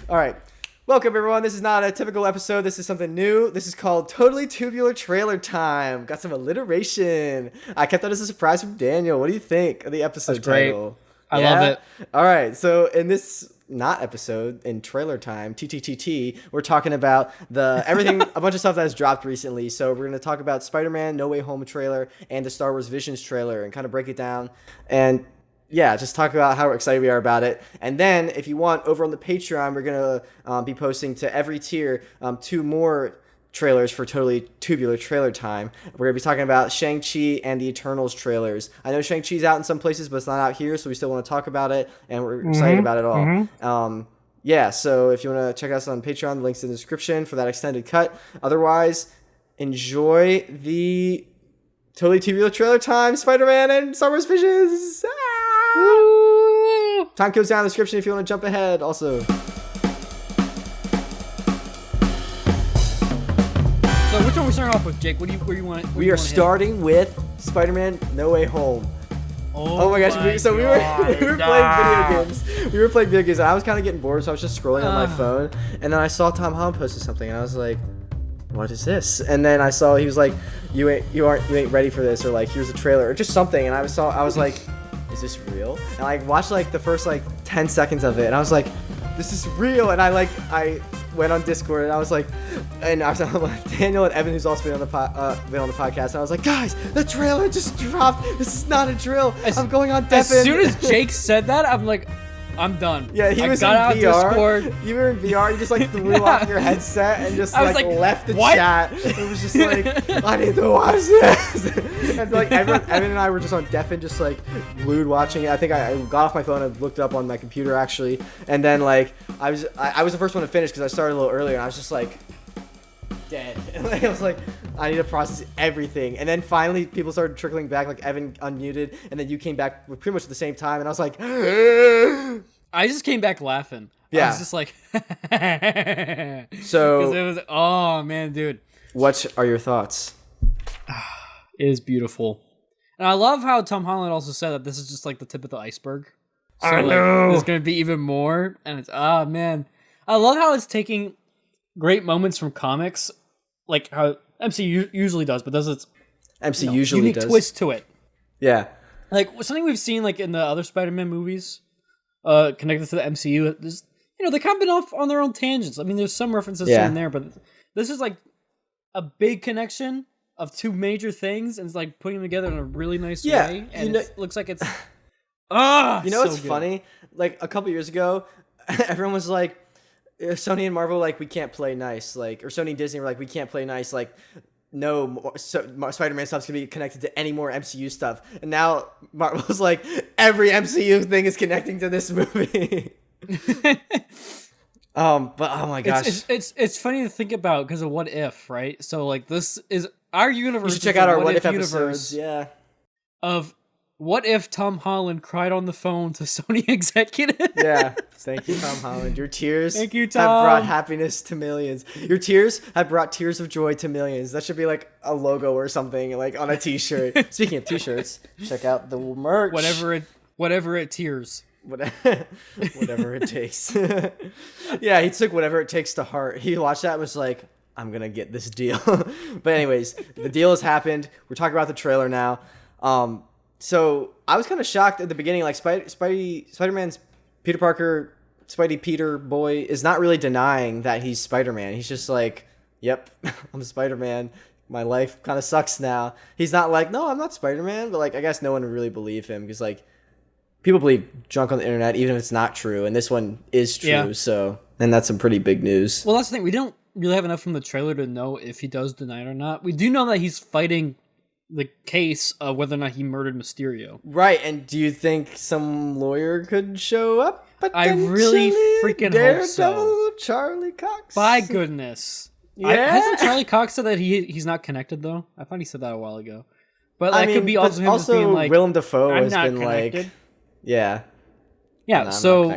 All right. Welcome, everyone. This is not a typical episode. This is something new. This is called Totally Tubular Trailer Time. Got some alliteration. I kept that as a surprise from Daniel. What do you think of the episode title? I love it. All right. So in this not episode, in trailer time, TTTT, we're talking about everything, a bunch of stuff that has dropped recently. So we're going to talk about Spider-Man No Way Home trailer and the Star Wars Visions trailer and kind of break it down. And yeah, just talk about how excited we are about it. And then, if you want, over on the Patreon, we're going to be posting to every tier 2 more trailers for Totally Tubular Trailer Time. We're going to be talking about Shang-Chi and the Eternals trailers. I know Shang-Chi's out in some places, but it's not out here, so we still want to talk about it, and we're excited about it all. Yeah, so if you want to check us on Patreon, the link's in the description for that extended cut. Otherwise, enjoy the Totally Tubular Trailer Time, Spider-Man and Star Wars Visions! Time codes down in the description if you want to jump ahead also. So which one are we starting off with, Jake? Where do you want? We are starting with Spider-Man No Way Home. Oh my gosh, we were playing video games. We were playing video games and I was kind of getting bored, so I was just scrolling on my phone, and then I saw Tom Holland posted something and I was like, what is this? And then I saw he was like, you ain't ready for this, or like, here's a trailer, or just something, and I was like, is this real? And I watched like the first like 10 seconds of it, and I was like, this is real. And I went on Discord and I was like, and I was with Daniel and Evan, who's also been on the podcast, and I was like, guys, the trailer just dropped. This is not a drill. I'm going on Deafin. As soon as Jake said that, I'm like, I'm done. Yeah, he was in VR. Discord. You were in VR. You just like threw off your headset and just like left the chat. It was just like, I need to watch this. And like Evan and I were just on Deafin, just like glued watching it. I think I got off my phone and looked up on my computer actually, and then like I was the first one to finish because I started a little earlier, and I was just like dead. And I was like, I need to process everything. And then finally people started trickling back, like Evan unmuted, and then you came back pretty much at the same time, and I was like, I just came back laughing. Yeah. I was just like, so it was, oh man, dude. What are your thoughts? It is beautiful. And I love how Tom Holland also said that this is just like the tip of the iceberg. So I know. There's going to be even more. And it's, man. I love how it's taking great moments from comics, like how MCU usually does, but does its unique twist to it. Yeah. Like something we've seen like in the other Spider-Man movies connected to the MCU. Is, they kind of been off on their own tangents. I mean, there's some references here and there, but this is like a big connection of 2 major things, and it's like putting them together in a really nice way. And it looks like it's what's funny? Like a couple years ago, everyone was like, Sony and Marvel like, we can't play nice, like, or Sony and Disney were like, we can't play nice, like, no Spider-Man stuff's gonna be connected to any more MCU stuff. And now Marvel's like, every MCU thing is connecting to this movie. But oh my gosh, it's funny to think about because of What If, right? So like, this is our universe. You should check out our What If episodes. Yeah. Of what if Tom Holland cried on the phone to Sony executives? Yeah. Thank you, Tom Holland. Your tears Thank you, Tom. have brought happiness to millions. Your tears have brought tears of joy to millions. That should be like a logo or something, like on a t-shirt. Speaking of t-shirts, check out the merch. Whatever it tears. Whatever it takes. Yeah, he took whatever it takes to heart. He watched that and was like, I'm gonna get this deal. But anyways, the deal has happened. We're talking about the trailer now. So I was kind of shocked at the beginning, like Spider-Man's Peter Parker, Spidey Peter boy is not really denying that he's Spider-Man. He's just like, yep, I'm Spider-Man. My life kind of sucks now. He's not like, no, I'm not Spider-Man. But like, I guess no one would really believe him because like people believe junk on the internet, even if it's not true. And this one is true. Yeah. So, and that's some pretty big news. Well, that's the thing. We don't really have enough from the trailer to know if he does deny it or not. We do know that he's fighting the case of whether or not he murdered Mysterio. Right, and do you think some lawyer could show up? I really freaking hope so. Charlie Cox. By goodness. Yeah? Hasn't Charlie Cox said that he's not connected, though? I thought he said that a while ago. But that could be also him just being like, Willem Dafoe I'm has not been connected. Like, yeah. Yeah, no, so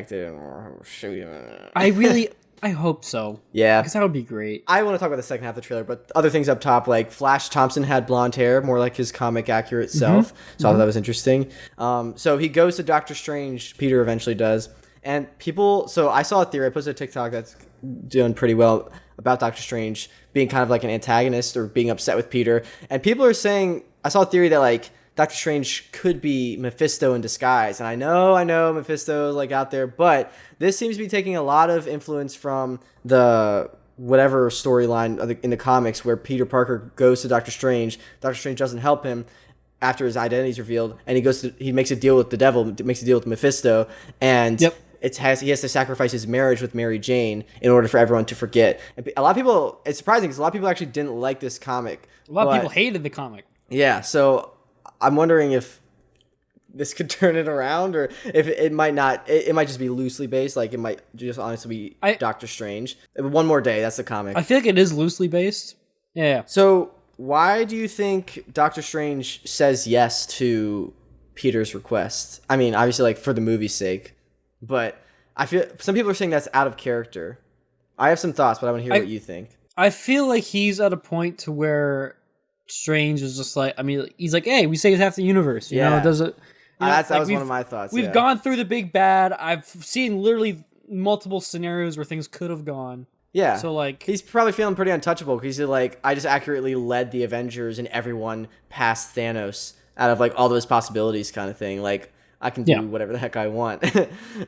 I hope so. Yeah. Because that would be great. I want to talk about the second half of the trailer, but other things up top, like Flash Thompson had blonde hair, more like his comic accurate self. So I thought that was interesting. So he goes to Doctor Strange, Peter eventually does, And people, so I saw a theory, I posted a TikTok that's doing pretty well about Doctor Strange being kind of like an antagonist or being upset with Peter. And people are saying, I saw a theory that like Doctor Strange could be Mephisto in disguise. And I know Mephisto is like out there, but this seems to be taking a lot of influence from the whatever storyline in the comics where Peter Parker goes to Doctor Strange. Doctor Strange doesn't help him after his identity is revealed, and he makes a deal with the devil, makes a deal with Mephisto, and he has to sacrifice his marriage with Mary Jane in order for everyone to forget. And a lot of people, it's surprising because a lot of people actually didn't like this comic. A lot of people hated the comic. Yeah, so I'm wondering if this could turn it around, or if it might not. It might just be loosely based. Like it might just honestly be Doctor Strange. One More Day, that's the comic. I feel like it is loosely based. Yeah. So why do you think Doctor Strange says yes to Peter's request? I mean, obviously, like for the movie's sake, but I feel some people are saying that's out of character. I have some thoughts, but I want to hear what you think. I feel like he's at a point to where Strange is just like, I mean, he's like, hey, we saved half the universe. You know, does it? That was one of my thoughts. We've gone through the big bad. I've seen literally multiple scenarios where things could have gone. Yeah. So like he's probably feeling pretty untouchable because he's like, I just accurately led the Avengers and everyone past Thanos out of like all those possibilities kind of thing. Like I can do whatever the heck I want.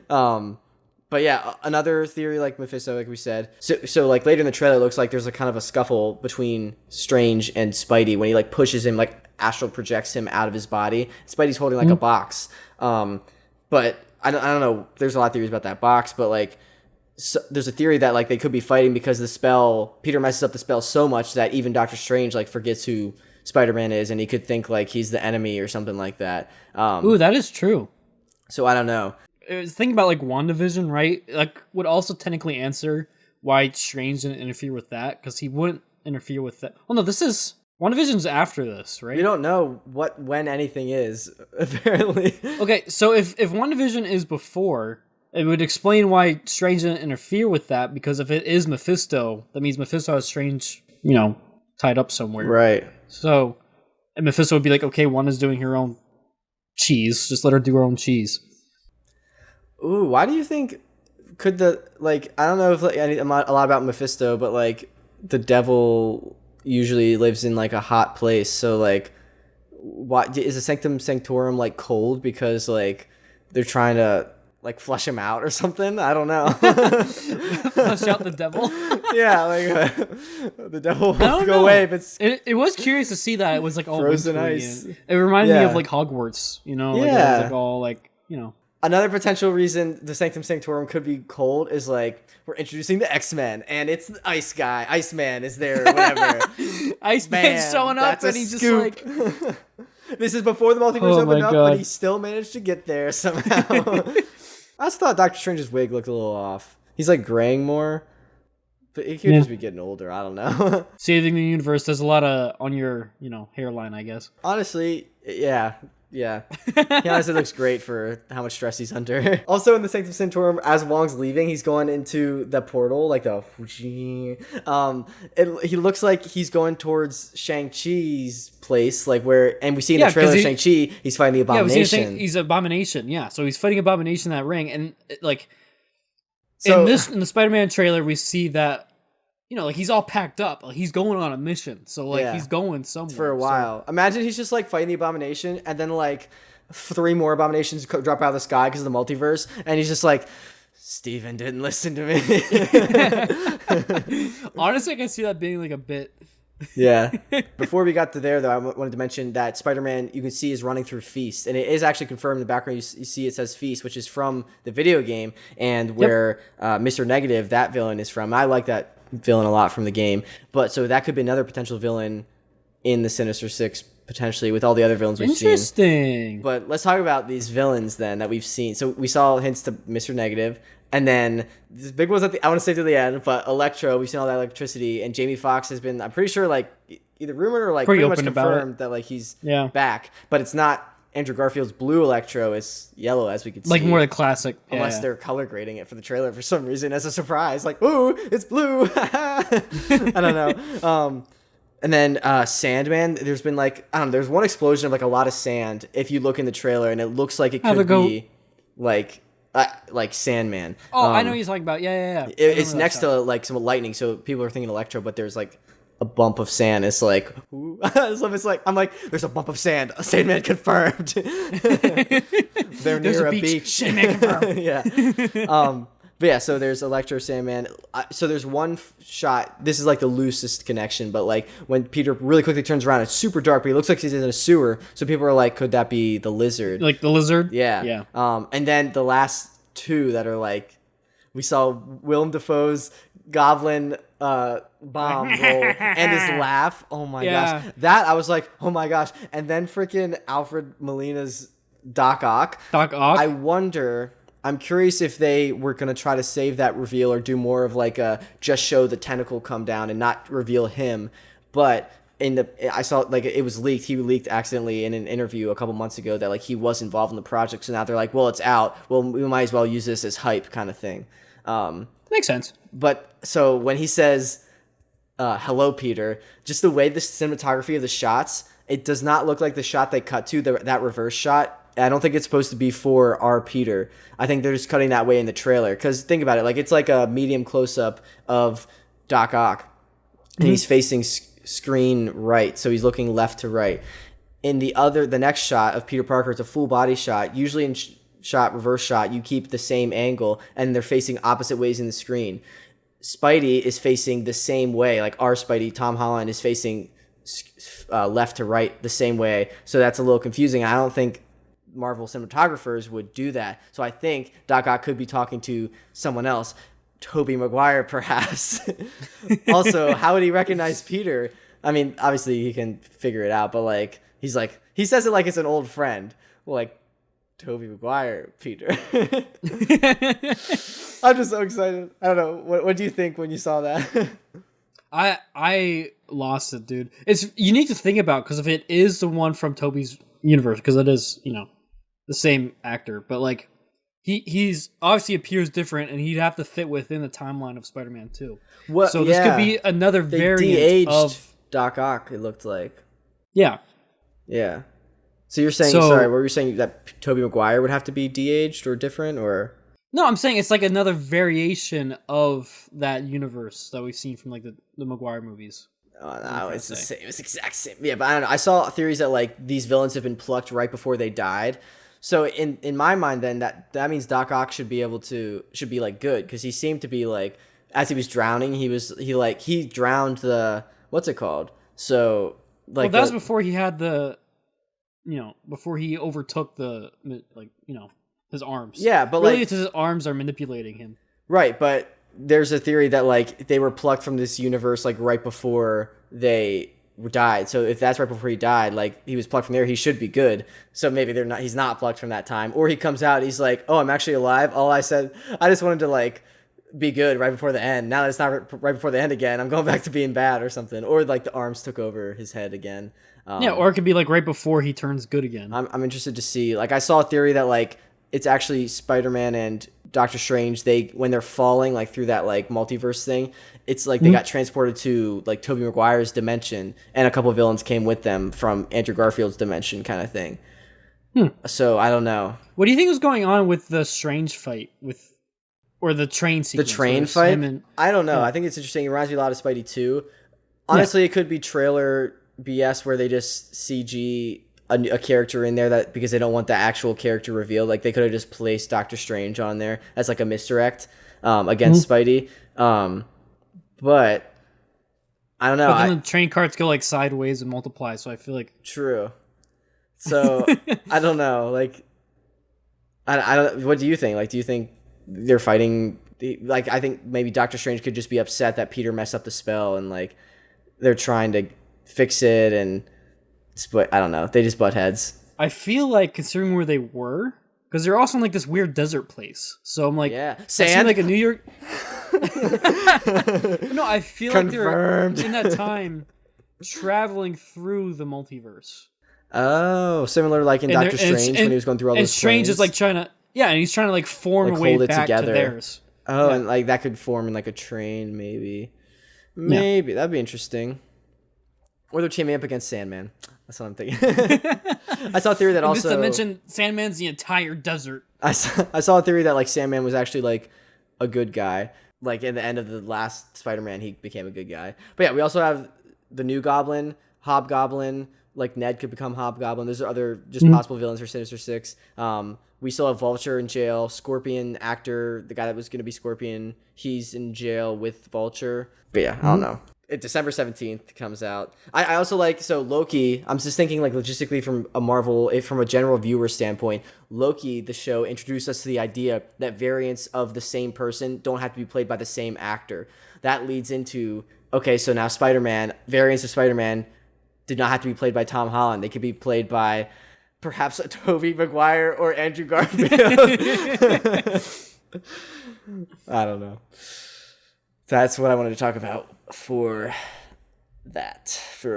But yeah, another theory like Mephisto, like we said. So like later in the trailer, it looks like there's a kind of a scuffle between Strange and Spidey when he like pushes him, like astral projects him out of his body. Spidey's holding like a box. But I don't know. There's a lot of theories about that box, but like there's a theory that like they could be fighting because the spell, Peter messes up the spell so much that even Doctor Strange like forgets who Spider-Man is, and he could think like he's the enemy or something like that. Ooh, that is true. So I don't know. Think about like WandaVision, right? Like would also technically answer why Strange didn't interfere with that, because he wouldn't interfere with that. Oh no, this is WandaVision's after this, right? We don't know when anything is, apparently. Okay, so if WandaVision is before, it would explain why Strange didn't interfere with that, because if it is Mephisto, that means Mephisto has Strange, tied up somewhere. Right. So, and Mephisto would be like, okay, Wanda's doing her own cheese. Just let her do her own cheese. Ooh, why do you think I don't know if a lot about Mephisto, but like the devil usually lives in like a hot place. So like, why is the Sanctum Sanctorum like cold because like they're trying to like flush him out or something? I don't know. Flush out the devil. Yeah, like the devil won't go away. But it was curious to see that it was like all frozen ice. It reminded me of like Hogwarts, Yeah. Like, it was like all like Another potential reason the Sanctum Sanctorum could be cold is like we're introducing the X-Men and it's the Iceman is there, whatever. Iceman's showing up and he's scoop. Just like this is before the multiverse opened up, but he still managed to get there somehow. I just thought Doctor Strange's wig looked a little off. He's like graying more, but he could just be getting older. I don't know. Saving the universe does a lot on your hairline, I guess. Honestly, yeah. He honestly looks great for how much stress he's under. Also, in the Sanctum Sanctorum, as Wong's leaving, he's going into the portal, like the he looks like he's going towards Shang-Chi's place, like and we see in the trailer Shang-Chi, he's fighting the Abomination. He's Abomination, yeah. So he's fighting Abomination in that ring, and like in the Spider-Man trailer, we see that. Like he's all packed up. Like, he's going on a mission. So like he's going somewhere. For a while. Imagine he's just like fighting the Abomination and then like 3 more Abominations drop out of the sky because of the multiverse. And he's just like, Steven didn't listen to me. Honestly, I can see that being like a bit. Yeah. Before we got to there, though, I wanted to mention that Spider-Man, you can see, is running through Feast. And it is actually confirmed in the background. You see it says Feast, which is from the video game and where Mr. Negative, that villain, is from. I like that villain a lot from the game. But so that could be another potential villain in the Sinister Six, potentially, with all the other villains we've seen. Interesting. But let's talk about these villains then that we've seen. So we saw hints to Mr. Negative. And then this big one's I want to say to the end, but Electro, we've seen all that electricity, and Jamie Foxx has been, I'm pretty sure, like either rumored or like pretty much confirmed that like he's back. But it's not Andrew Garfield's blue Electro, it's yellow, as we could see. Like more the classic. Unless they're color grading it for the trailer for some reason as a surprise. Like, ooh, it's blue. I don't know. And then Sandman, there's been like, I don't know, there's one explosion of like a lot of sand if you look in the trailer, and it looks like it could be like like Sandman. I know what you're talking about. Yeah. It's next to like some lightning, so people are thinking Electro, but there's like a bump of sand. It's like, so it's like, I'm like, there's a bump of sand. A Sandman confirmed. They're near a beach. Sandman confirmed. Yeah. But yeah, so there's Electro, Sandman. So there's one shot. This is like the loosest connection, but like when Peter really quickly turns around, it's super dark, but he looks like he's in a sewer. So people are like, could that be the lizard? Like the lizard? Yeah. Yeah. And then the last two that are like, we saw Willem Dafoe's Goblin bomb roll and his laugh. Oh my gosh. That, I was like, oh my gosh. And then freaking Alfred Molina's Doc Ock. I wonder... I'm curious if they were going to try to save that reveal or do more of like a just show the tentacle come down and not reveal him. But I saw like it was leaked. He leaked accidentally in an interview a couple months ago that like he was involved in the project. So now they're like, well, it's out. Well, we might as well use this as hype kind of thing. Makes sense. But so when he says, hello, Peter, just the way the cinematography of the shots, it does not look like the shot they cut to, that reverse shot. I don't think it's supposed to be for our Peter. I think they're just cutting that way in the trailer. Because think about it, like it's like a medium close-up of Doc Ock. And he's facing screen right, so he's looking left to right. In the next shot of Peter Parker, it's a full body shot. Usually in reverse shot, you keep the same angle, and they're facing opposite ways in the screen. Spidey is facing the same way. Like our Spidey, Tom Holland, is facing left to right the same way. So that's a little confusing. I don't think Marvel cinematographers would do that. So I think Doc Ock could be talking to someone else. Tobey Maguire, perhaps. Also, how would he recognize Peter? I mean, obviously he can figure it out, but like he says it like it's an old friend. Well, like Tobey Maguire, Peter. I'm just so excited. I don't know. What do you think when you saw that? I lost it, dude. It's unique to think about because if it is the one from Tobey's universe, because it is, the same actor, but like he's obviously appears different, and he'd have to fit within the timeline of Spider-Man 2. So this could be another variant de-aged of Doc Ock. It looked like. Yeah. So you're saying, sorry, what were you saying, that Tobey Maguire would have to be de-aged or different, or? No, I'm saying it's like another variation of that universe that we've seen from like the Maguire movies. Oh, no, it's the same. It's the exact same. Yeah, but I don't know. I saw theories that like these villains have been plucked right before they died. So in my mind, then that means Doc Ock should be like good, because he seemed to be like, as he was drowning, he drowned the, what's it called? So like that was before he had before he overtook his arms. Yeah, but really, like it's his arms are manipulating him. Right, but there's a theory that like they were plucked from this universe like right before they died. So if that's right before he died, like he was plucked from there, he should be good. So maybe he's not plucked from that time, or he comes out, he's like, oh, I'm actually alive. I just wanted to like be good right before the end. Now that it's not right before the end again, I'm going back to being bad or something. Or like the arms took over his head again. Or it could be like right before he turns good again. I'm interested to see. Like I saw a theory that like it's actually Spider-Man and Doctor Strange, when they're falling like through that like multiverse thing, it's like they got transported to like Tobey Maguire's dimension, and a couple of villains came with them from Andrew Garfield's dimension kind of thing. So I don't know. What do you think was going on with the Strange fight or the train sequence? The train fight? I don't know. Yeah. I think it's interesting. It reminds me a lot of Spidey 2. Honestly, it could be trailer BS where they just CG a character in there that because they don't want the actual character revealed. Like they could have just placed Doctor Strange on there as like a misdirect against Spidey. But I don't know. But then the train carts go like sideways and multiply, so I feel like true. So I don't know. Like I don't. What do you think? Like, do you think they're fighting? Like, I think maybe Doctor Strange could just be upset that Peter messed up the spell, and like they're trying to fix it and. But I don't know. They just butt heads. I feel like considering where they were, because they're also in like this weird desert place. So I'm like, sand, like a New York. No, I feel Confirmed. Like they're in that time traveling through the multiverse. Oh, similar like in Doctor Strange when he was going through all those. And Strange planes. is like trying to, and he's trying to like form like a way hold it back together. To theirs. Oh, and like that could form in like a train, maybe. That'd be interesting. Or they're teaming up against Sandman. That's what I'm thinking. I saw a theory that also... Just to mention, Sandman's the entire desert. I saw a theory that like Sandman was actually like a good guy. Like in the end of the last Spider-Man, he became a good guy. But yeah, we also have the new Goblin, Hobgoblin. Like Ned could become Hobgoblin. Those are other just possible villains for Sinister Six. We still have Vulture in jail. Scorpion actor, the guy that was going to be Scorpion, he's in jail with Vulture. But yeah, I don't know. December 17th comes out. I also like, so Loki, I'm just thinking like logistically from a Marvel, from a general viewer standpoint, Loki, the show, introduced us to the idea that variants of the same person don't have to be played by the same actor. That leads into, okay, so now Spider-Man, variants of Spider-Man did not have to be played by Tom Holland. They could be played by perhaps Tobey Maguire or Andrew Garfield. I don't know. That's what I wanted to talk about for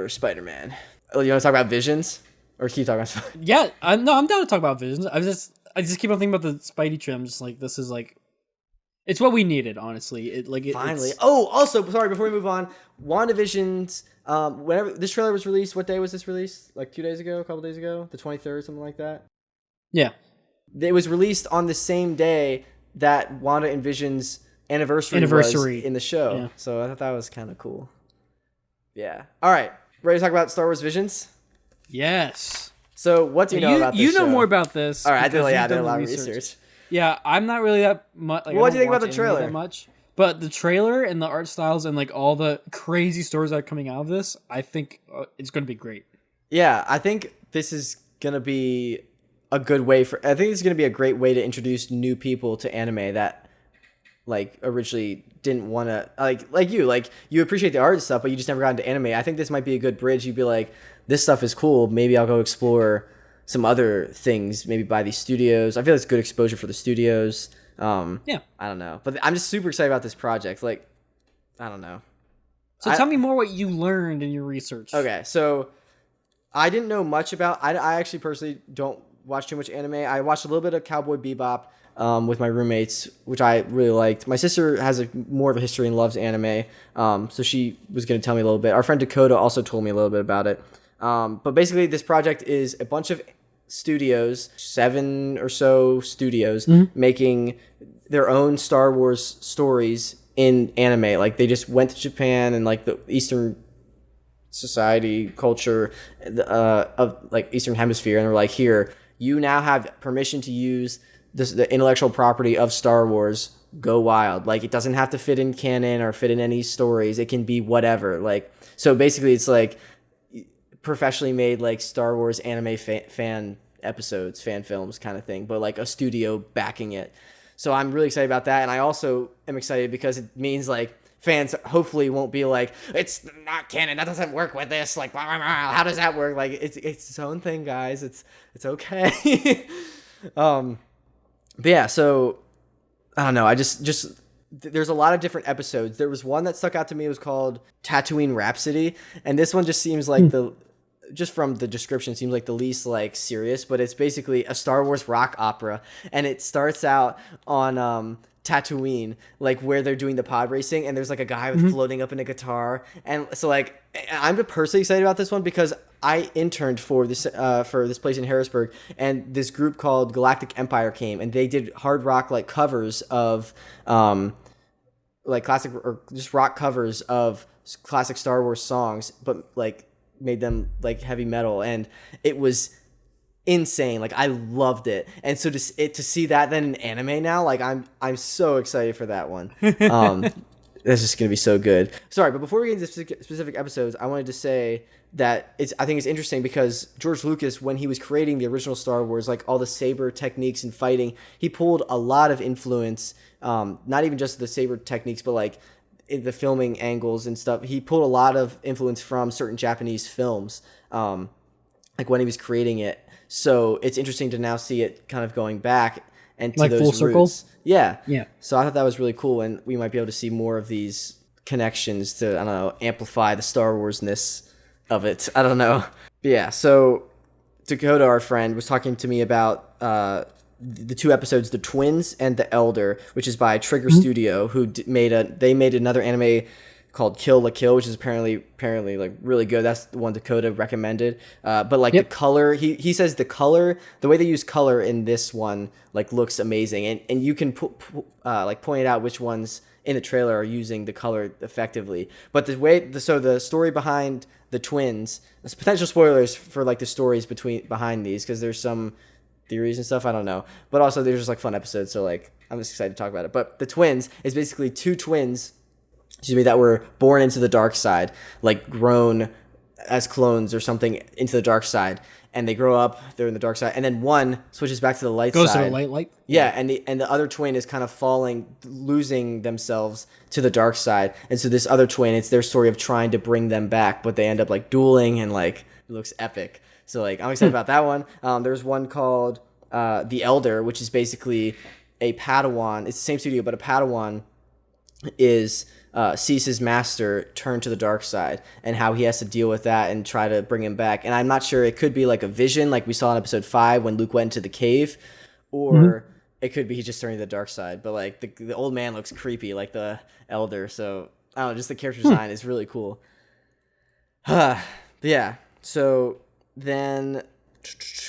Spider-Man. Oh, you want to talk about Visions? Or keep talking about Spider-Man? Yeah, I'm down to talk about Visions. I just keep on thinking about the Spidey trim. Just like, this is like, it's what we needed, honestly. Finally. Oh, also, sorry, before we move on, WandaVision's, whenever this trailer was released, what day was this released? Like 2 days ago, a couple days ago? The 23rd, something like that? Yeah. It was released on the same day that Wanda and Vision's anniversary was in the show. Yeah. So I thought that was kind of cool. Yeah. All right. Ready to talk about Star Wars Visions? Yes. So what do you know about this You know show? more about this. All right. I did a lot of research. Yeah, I'm not really that much. Like, what do you think about the trailer? That much, but the trailer and the art styles and like all the crazy stories that are coming out of this, I think it's going to be great. Yeah, I think this is going to be a good way I think it's going to be a great way to introduce new people to anime that like originally didn't want to like you appreciate the art and stuff, but you just never got into anime. I think this might be a good bridge. You'd be like, this stuff is cool. Maybe I'll go explore some other things, maybe by these studios. I feel it's good exposure for the studios. Yeah. I don't know. But I'm just super excited about this project. Like, I don't know. So tell me more what you learned in your research. Okay, so I didn't know much about... I actually personally don't watch too much anime. I watched a little bit of Cowboy Bebop with my roommates, which I really liked. My sister has more of a history and loves anime, so she was going to tell me a little bit. Our friend Dakota also told me a little bit about it. But basically, this project is a bunch of studios, 7 or so studios, making their own Star Wars stories in anime. Like, they just went to Japan and like the Eastern society culture of like Eastern Hemisphere, and they're like, here, you now have permission to use the intellectual property of Star Wars. Go wild. Like, it doesn't have to fit in canon or fit in any stories. It can be whatever. Like, so basically, it's like professionally made like Star Wars anime fan episodes, fan films kind of thing, but like a studio backing it. So I'm really excited about that, and I also am excited because it means like fans hopefully won't be like, it's not canon, that doesn't work with this, like blah, blah, blah. How does that work? Like, it's its own thing, guys. It's okay. But yeah, so I don't know. I just there's a lot of different episodes. There was one that stuck out to me. It was called Tatooine Rhapsody, and this one just seems like just from the description, seems like the least like serious, but it's basically a Star Wars rock opera, and it starts out on Tatooine, like where they're doing the pod racing, and there's like a guy with floating up in a guitar, and so like I'm personally excited about this one because I interned for this place in Harrisburg, and this group called Galactic Empire came, and they did hard rock like covers of like classic or just rock covers of classic Star Wars songs, but like made them like heavy metal, and it was insane. Like, I loved it, and so to see that then in anime now, like I'm so excited for that one. That's just gonna be so good. Sorry, but before we get into specific episodes, I wanted to say that I think it's interesting because George Lucas, when he was creating the original Star Wars, like all the saber techniques and fighting, he pulled a lot of influence, not even just the saber techniques, but like in the filming angles and stuff. He pulled a lot of influence from certain Japanese films, like when he was creating it. So it's interesting to now see it kind of going back and to like those full circle. roots. Yeah. Yeah. So I thought that was really cool, and we might be able to see more of these connections to, I don't know, amplify the Star Wars-ness of it. I don't know. But yeah, so Dakota, our friend, was talking to me about the 2 episodes, The Twins and The Elder, which is by Trigger Studio, who made another anime called Kill la Kill, which is apparently like really good. That's the one Dakota recommended. But like the color, he says the way they use color in this one like looks amazing, and you can like point out which ones in the trailer are using the color effectively. But the story behind the twins, there's potential spoilers for like the stories behind these, because there's some theories and stuff, I don't know, but also there's just like fun episodes, so like I'm just excited to talk about it. But the twins is basically two twins, that were born into the dark side, like grown as clones or something into the dark side, and they grow up, they're in the dark side, and then one switches back to the light goes side. to the light. Yeah, and the other twin is kind of losing themselves to the dark side, and so this other twin, it's their story of trying to bring them back, but they end up like dueling, and like it looks epic. So like I'm excited about that one. There's one called The Elder, which is basically a Padawan. It's the same studio, but a Padawan sees his master turn to the dark side, and how he has to deal with that and try to bring him back. And I'm not sure, it could be like a vision like we saw in episode 5 when Luke went into the cave, or it could be he just turning to the dark side. But like the old man looks creepy, like the elder, so I don't know, just the character design is really cool. But yeah, so then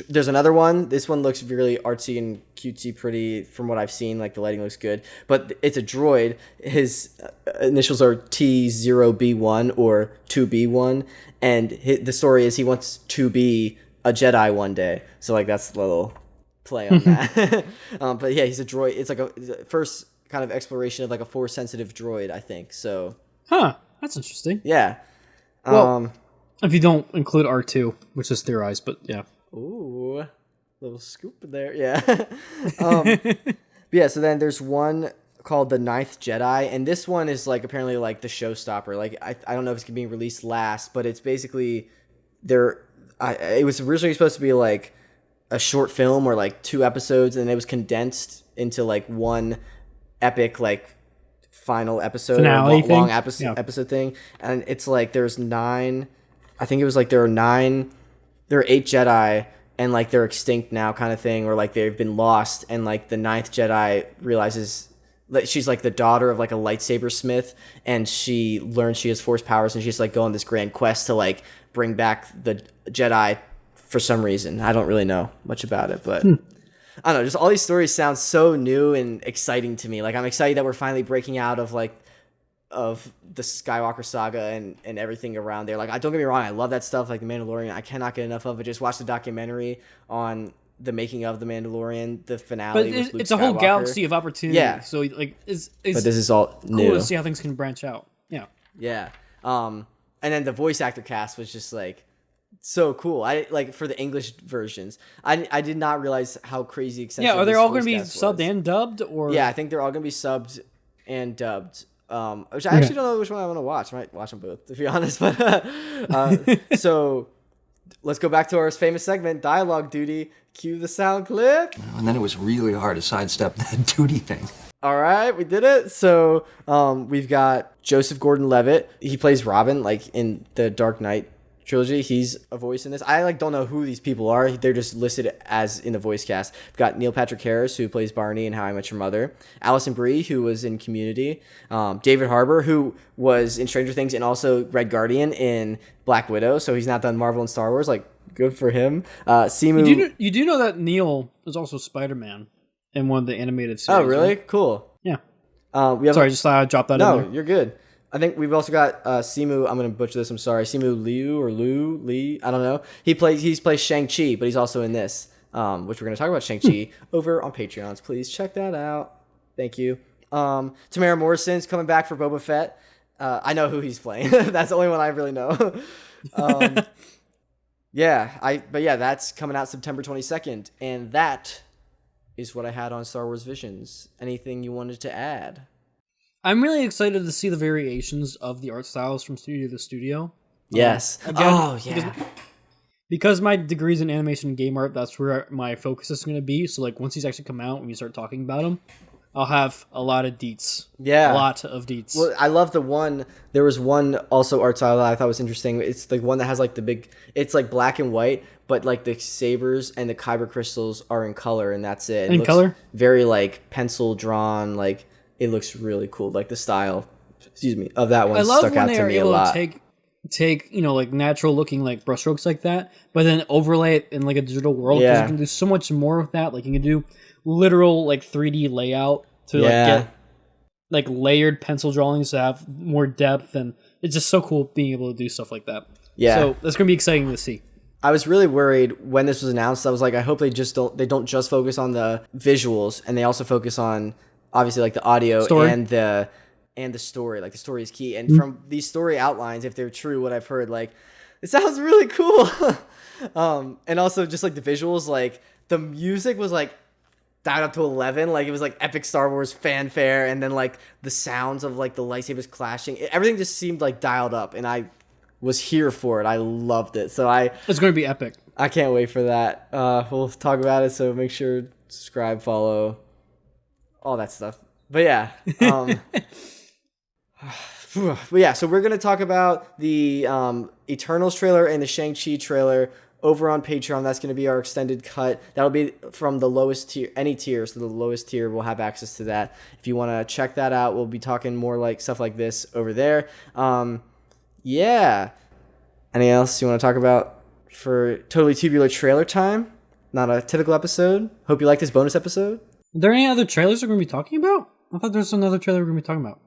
there's another one. This one looks really artsy and cutesy, pretty from what I've seen. Like the lighting looks good, but it's a droid. His initials are T0B1 or 2B1, and the story is he wants to be a Jedi one day. So like that's a little play on that. But yeah, he's a droid. It's like a first kind of exploration of like a force sensitive droid, I think. So that's interesting. Yeah. Well, if you don't include R2, which is theorized, but yeah. Ooh, little scoop there. Yeah. But yeah, so then there's one called The Ninth Jedi, and this one is like apparently like the showstopper. Like I don't know if it's being released last, but it's basically it was originally supposed to be like a short film or like 2 episodes, and it was condensed into like one epic like final episode, finale or long episode thing. And it's like there's 9, I think it was like there are 8 Jedi, and like they're extinct now kind of thing, or like they've been lost, and like the 9th Jedi realizes that she's like the daughter of like a lightsaber smith, and she learns she has force powers, and she's like going on this grand quest to like bring back the Jedi for some reason. I don't really know much about it, but I don't know, just all these stories sound so new and exciting to me. Like I'm excited that we're finally breaking out of the Skywalker saga and everything around there. Like, don't get me wrong, I love that stuff, like The Mandalorian. I cannot get enough of it. Just watch the documentary on the making of The Mandalorian, the finale. But it's a whole galaxy of opportunity. Yeah. So like, but this is all new. Cool to see how things can branch out. Yeah. Yeah. And then the voice actor cast was just like so cool. I like for the English versions. I did not realize how crazy extensive. Yeah. Are they all going to be subbed and dubbed, or? Yeah, I think they're all going to be subbed and dubbed. Which I actually don't know which one I want to watch. I might watch them both, to be honest. But so let's go back to our famous segment, Dialogue Duty. Cue the sound clip. And then it was really hard to sidestep that duty thing. All right, we did it. So we've got Joseph Gordon-Levitt. He plays Robin, like in the Dark Knight trilogy. He's a voice in this. I like don't know who these people are. They're just listed as in the voice cast. We've got Neil Patrick Harris, who plays Barney in How I Met Your Mother. Alison Brie, who was in Community. David Harbour, who was in Stranger Things and also Red Guardian in Black Widow. So he's not done Marvel and Star Wars. Like, good for him. Simu. You do know that Neil is also Spider-Man in one of the animated series. Oh, really? Right? Cool. Yeah. Sorry, just thought I'd drop that in there. No, you're good. I think we've also got Simu. I'm gonna butcher this. I'm sorry, Simu Lee. I don't know. He plays Shang-Chi, but he's also in this, which we're gonna talk about Shang-Chi over on Patreons. Please check that out. Thank you. Tamara Morrison's coming back for Boba Fett. I know who he's playing. That's the only one I really know. That's coming out September 22nd, and that is what I had on Star Wars Visions. Anything you wanted to add? I'm really excited to see the variations of the art styles from studio to studio. Yes. Because my degree's in animation and game art, that's where my focus is going to be. So like once these actually come out and we start talking about them, I'll have a lot of deets. Yeah. A lot of deets. Well, I love there was one also art style that I thought was interesting. It's the one that has like it's like black and white, but like the sabers and the kyber crystals are in color, and that's it. In color? Very like pencil drawn, like it looks really cool. Like the style of that one I love stuck when out they to are me a able lot. to take like natural looking like brushstrokes like that, but then overlay it in like a digital world. Because you can do so much more with that. Like you can do literal like 3D layout to like get like layered pencil drawings to have more depth, and it's just so cool being able to do stuff like that. Yeah, so that's gonna be exciting to see. I was really worried when this was announced. I was like, I hope they don't just focus on the visuals, and they also focus on obviously like the audio story. and the story. Like the story is key. And from these story outlines, if they're true, what I've heard, like it sounds really cool. And also just like the visuals, like the music was like dialed up to 11. Like it was like epic Star Wars fanfare, and then like the sounds of like the lightsabers clashing. Everything just seemed like dialed up, and I was here for it. I loved it. So it's going to be epic. I can't wait for that. We'll talk about it. So make sure subscribe, follow, all that stuff. But yeah. But yeah, so we're going to talk about the Eternals trailer and the Shang-Chi trailer over on Patreon. That's going to be our extended cut. That'll be from the lowest tier, any tier. So the lowest tier will have access to that. If you want to check that out, we'll be talking more like stuff like this over there. Yeah. Anything else you want to talk about for Totally Tubular trailer time? Not a typical episode. Hope you like this bonus episode. Are there any other trailers we're going to be talking about? I thought there was another trailer we're going to be talking about.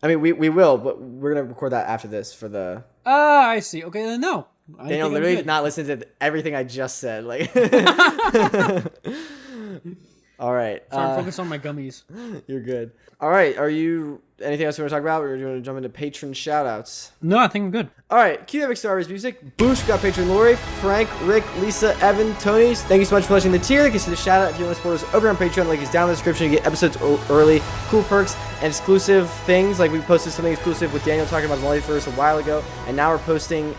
I mean, we will, but we're going to record that after this for the... I see. Okay, then no. Daniel literally did not listen to everything I just said. Like, all right. So I'm focused on my gummies. You're good. All right. Are you... Anything else you want to talk about? Or do you want to jump into patron shout-outs? No, I think I'm good. All right. Cue Epic Star Wars music. Boosh got patron Lori, Frank, Rick, Lisa, Evan, Tony. Thank you so much for watching the tier. You can see the shout-out if you want to support us over on Patreon. Link is down in the description. You get episodes early, cool perks, and exclusive things. Like we posted something exclusive with Daniel talking about the multiverse a while ago. And now we're posting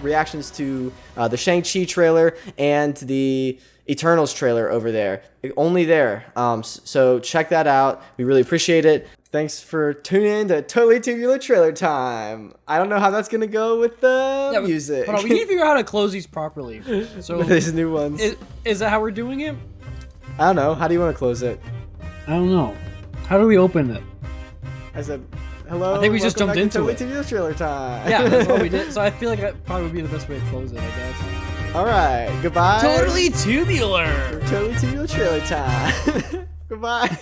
reactions to the Shang-Chi trailer and the Eternals trailer over there. Only there. So check that out. We really appreciate it. Thanks for tuning in to Totally Tubular Trailer Time. I don't know how that's going to go with the music. Hold on, we need to figure out how to close these properly. So with these new ones. Is that how we're doing it? I don't know. How do you want to close it? I don't know. How do we open it? I said, hello. I think we just jumped into Totally it. Tubular Trailer Time. Yeah, that's what we did. So I feel like that probably would be the best way to close it, I guess. All right. Goodbye. Totally Tubular. Totally Tubular Trailer Time. Goodbye.